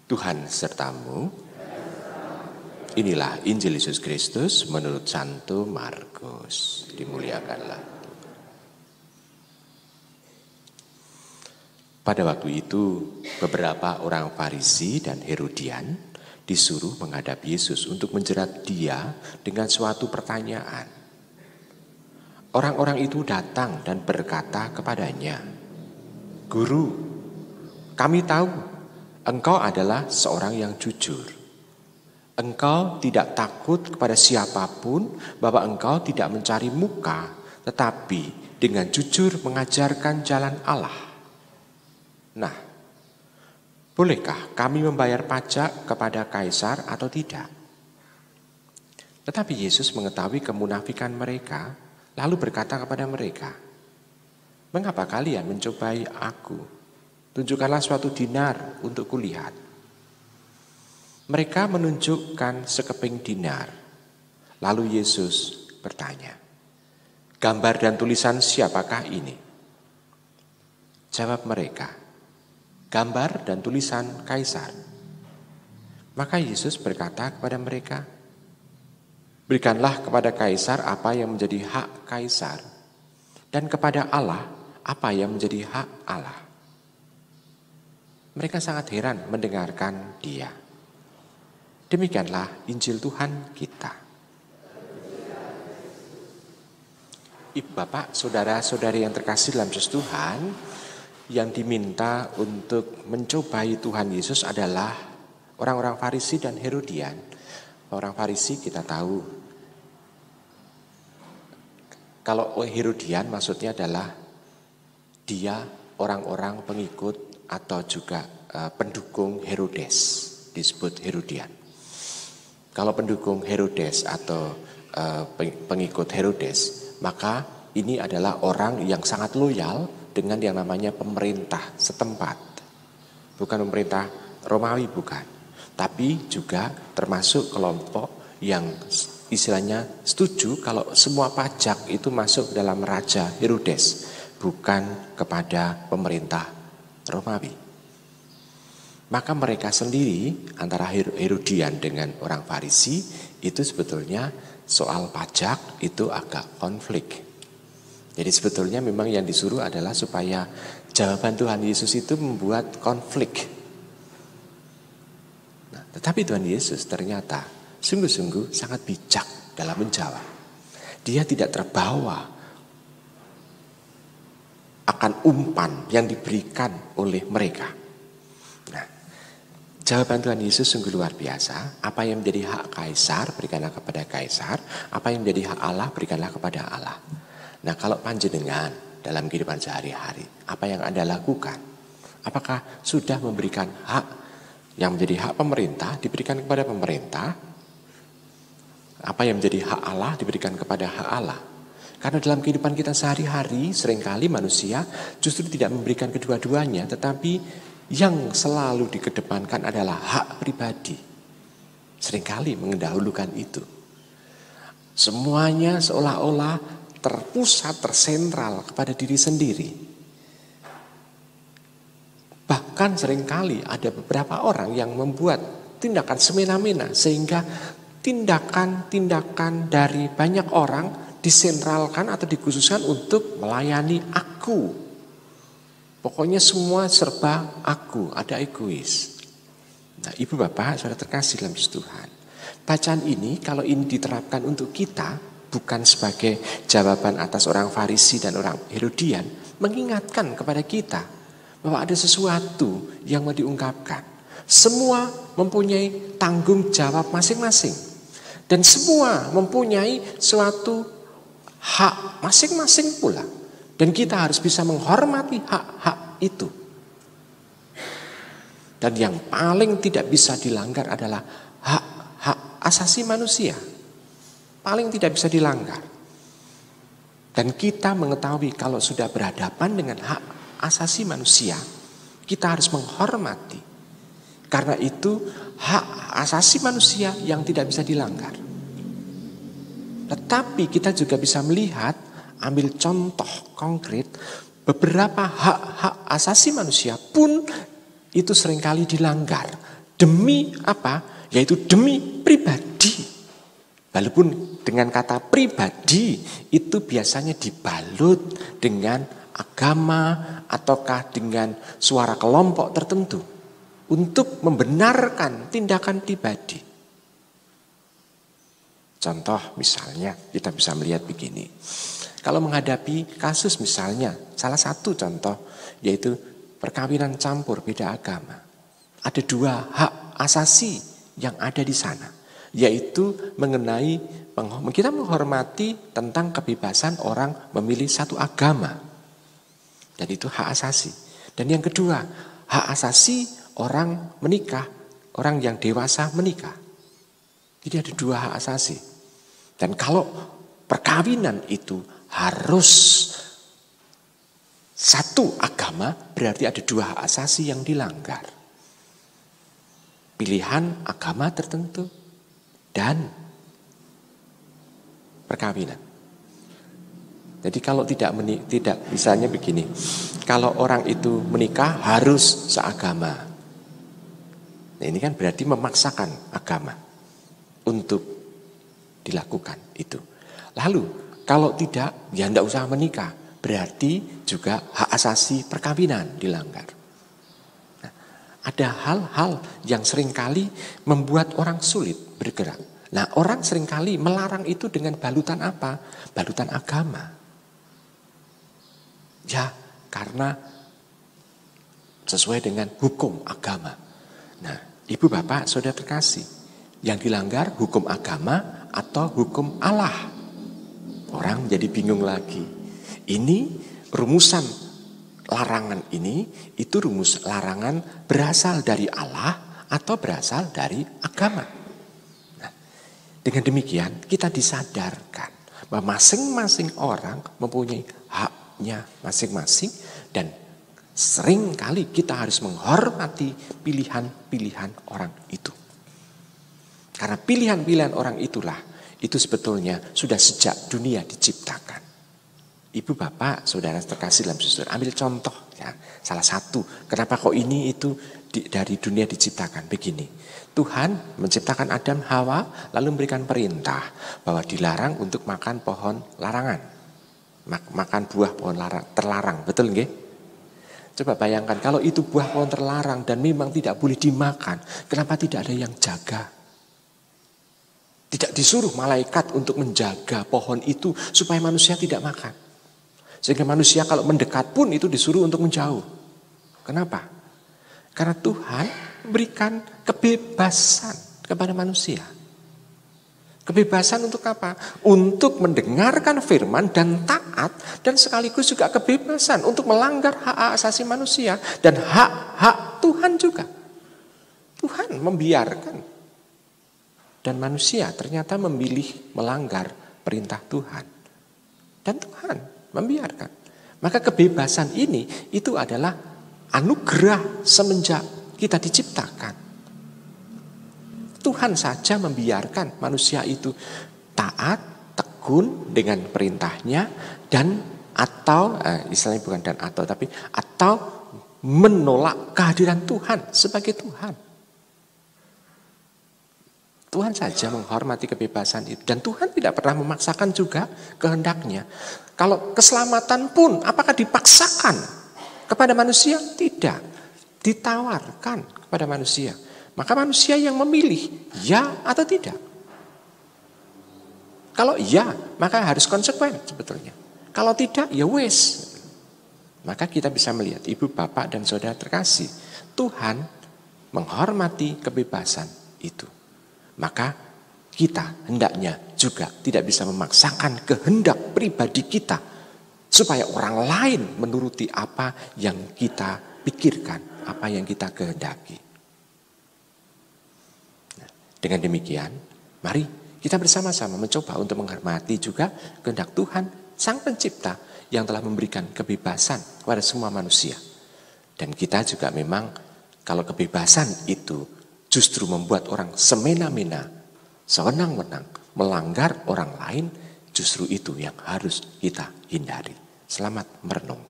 Tuhan sertamu. Inilah Injil Yesus Kristus menurut Santo Markus. Dimuliakanlah. Pada waktu itu, beberapa orang Farisi dan Herodian disuruh menghadap Yesus untuk menjerat dia dengan suatu pertanyaan. Orang-orang itu datang dan berkata kepadanya, "Guru, kami tahu Engkau adalah seorang yang jujur. Engkau tidak takut kepada siapapun, bahwa engkau tidak mencari muka, tetapi dengan jujur mengajarkan jalan Allah. Nah, bolehkah kami membayar pajak kepada kaisar atau tidak?" Tetapi Yesus mengetahui kemunafikan mereka, lalu berkata kepada mereka, "Mengapa kalian mencobai aku? Tunjukkanlah suatu dinar untuk kulihat." Mereka menunjukkan sekeping dinar. Lalu Yesus bertanya, "Gambar dan tulisan siapakah ini?" Jawab mereka, "Gambar dan tulisan kaisar." Maka Yesus berkata kepada mereka, "Berikanlah kepada kaisar apa yang menjadi hak kaisar, dan kepada Allah apa yang menjadi hak Allah." Mereka sangat heran mendengarkan dia. Demikianlah Injil Tuhan kita. Ibu bapak, saudara-saudari yang terkasih dalam Yesus Tuhan, yang diminta untuk mencobai Tuhan Yesus adalah orang-orang Farisi dan Herodian. Orang Farisi kita tahu, kalau Herodian maksudnya adalah dia orang-orang pengikut atau juga pendukung Herodes, disebut Herodian. Kalau pendukung Herodes atau pengikut Herodes, maka ini adalah orang yang sangat loyal dengan yang namanya pemerintah setempat. Bukan pemerintah Romawi, bukan. Tapi juga termasuk kelompok yang istilahnya setuju kalau semua pajak itu masuk dalam Raja Herodes, bukan kepada pemerintah Romawi. Maka mereka sendiri antara Herodian dengan orang Farisi itu sebetulnya soal pajak itu agak konflik. Jadi sebetulnya memang yang disuruh adalah supaya jawaban Tuhan Yesus itu membuat konflik. Nah, tetapi Tuhan Yesus ternyata sungguh-sungguh sangat bijak dalam menjawab. Dia tidak terbawa akan umpan yang diberikan oleh mereka. Nah, jawaban Tuhan Yesus sungguh luar biasa. Apa yang menjadi hak kaisar, berikanlah kepada kaisar. Apa yang menjadi hak Allah, berikanlah kepada Allah. Nah, kalau panjenengan dalam kehidupan sehari-hari, apa yang Anda lakukan? Apakah sudah memberikan hak yang menjadi hak pemerintah, diberikan kepada pemerintah? Apa yang menjadi hak Allah, diberikan kepada hak Allah? Karena dalam kehidupan kita sehari-hari seringkali manusia justru tidak memberikan kedua-duanya, tetapi yang selalu dikedepankan adalah hak pribadi. Seringkali mendahulukan itu. Semuanya seolah-olah terpusat, tersentral kepada diri sendiri. Bahkan seringkali ada beberapa orang yang membuat tindakan semena-mena sehingga tindakan-tindakan dari banyak orang disentralkan atau dikhususkan untuk melayani aku. Pokoknya semua serba aku, ada egois. Nah, ibu bapak, saudara terkasih dalam Tuhan, bacaan ini kalau ini diterapkan untuk kita, bukan sebagai jawaban atas orang Farisi dan orang Herodian, mengingatkan kepada kita bahwa ada sesuatu yang mau diungkapkan. Semua mempunyai tanggung jawab masing-masing, dan semua mempunyai suatu hak masing-masing pula. Dan kita harus bisa menghormati hak-hak itu. Dan yang paling tidak bisa dilanggar adalah hak-hak asasi manusia. Paling tidak bisa dilanggar. Dan kita mengetahui kalau sudah berhadapan dengan hak asasi manusia, kita harus menghormati. Karena itu hak asasi manusia yang tidak bisa dilanggar. Tetapi kita juga bisa melihat, ambil contoh konkret, beberapa hak-hak asasi manusia pun itu seringkali dilanggar Demi apa? Yaitu demi pribadi. Walaupun dengan kata pribadi itu biasanya dibalut dengan agama ataukah dengan suara kelompok tertentu untuk membenarkan tindakan pribadi. Contoh misalnya kita bisa melihat begini. Kalau menghadapi kasus misalnya, salah satu contoh yaitu perkawinan campur beda agama. Ada dua hak asasi yang ada di sana, yaitu mengenai kita menghormati tentang kebebasan orang memilih satu agama. Dan itu hak asasi. Dan yang kedua, hak asasi orang menikah, orang yang dewasa menikah. Jadi ada dua hak asasi. Dan kalau perkawinan itu harus satu agama, berarti ada dua hak asasi yang dilanggar. Pilihan agama tertentu dan perkawinan. Jadi kalau tidak misalnya begini, kalau orang itu menikah harus seagama. Nah, ini kan berarti memaksakan agama untuk dilakukan itu. Lalu kalau tidak, ya tidak usah menikah. Berarti juga hak asasi perkawinan dilanggar. Nah, ada hal-hal yang seringkali membuat orang sulit bergerak. Nah, orang seringkali melarang itu dengan balutan apa? Balutan agama. Ya, karena sesuai dengan hukum agama. Nah, ibu bapak saudara terkasih, yang dilanggar hukum agama atau hukum Allah? Orang jadi bingung lagi. Ini rumusan larangan ini, itu rumus larangan berasal dari Allah atau berasal dari agama. Nah, dengan demikian kita disadarkan bahwa masing-masing orang mempunyai haknya masing-masing dan sering kali kita harus menghormati pilihan-pilihan orang itu. Karena pilihan-pilihan orang itulah, itu sebetulnya sudah sejak dunia diciptakan. Ibu bapak saudara terkasih dalam Kristus, ambil contoh ya, salah satu kenapa kok ini itu dari dunia diciptakan begini. Tuhan menciptakan Adam Hawa lalu memberikan perintah bahwa dilarang untuk makan pohon larangan, makan buah pohon terlarang, betul nggih? Coba bayangkan kalau itu buah pohon terlarang dan memang tidak boleh dimakan, kenapa tidak ada yang jaga? Tidak disuruh malaikat untuk menjaga pohon itu supaya manusia tidak makan. Sehingga manusia kalau mendekat pun itu disuruh untuk menjauh. Kenapa? Karena Tuhan memberikan kebebasan kepada manusia. Kebebasan untuk apa? Untuk mendengarkan firman dan taat, dan sekaligus juga kebebasan untuk melanggar hak asasi manusia dan hak-hak Tuhan juga. Tuhan membiarkan. Dan manusia ternyata memilih melanggar perintah Tuhan. Dan Tuhan membiarkan. Maka kebebasan ini itu adalah anugerah semenjak kita diciptakan. Tuhan saja membiarkan manusia itu taat, tekun dengan perintahnya dan atau istilahnya bukan dan atau menolak kehadiran Tuhan sebagai Tuhan. Tuhan saja menghormati kebebasan itu. Dan Tuhan tidak pernah memaksakan juga kehendaknya. Kalau keselamatan pun apakah dipaksakan kepada manusia? Tidak. Ditawarkan kepada manusia. Maka manusia yang memilih ya atau tidak. Kalau ya, maka harus konsekuen sebetulnya. Kalau tidak, ya wes. Maka kita bisa melihat ibu, bapak, dan saudara terkasih. Tuhan menghormati kebebasan itu. Maka kita hendaknya juga tidak bisa memaksakan kehendak pribadi kita supaya orang lain menuruti apa yang kita pikirkan, apa yang kita kehendaki. Nah, dengan demikian, mari kita bersama-sama mencoba untuk menghormati juga kehendak Tuhan, Sang Pencipta yang telah memberikan kebebasan kepada semua manusia. Dan kita juga memang kalau kebebasan itu justru membuat orang semena-mena, sewenang-wenang, melanggar orang lain, justru itu yang harus kita hindari. Selamat merenung.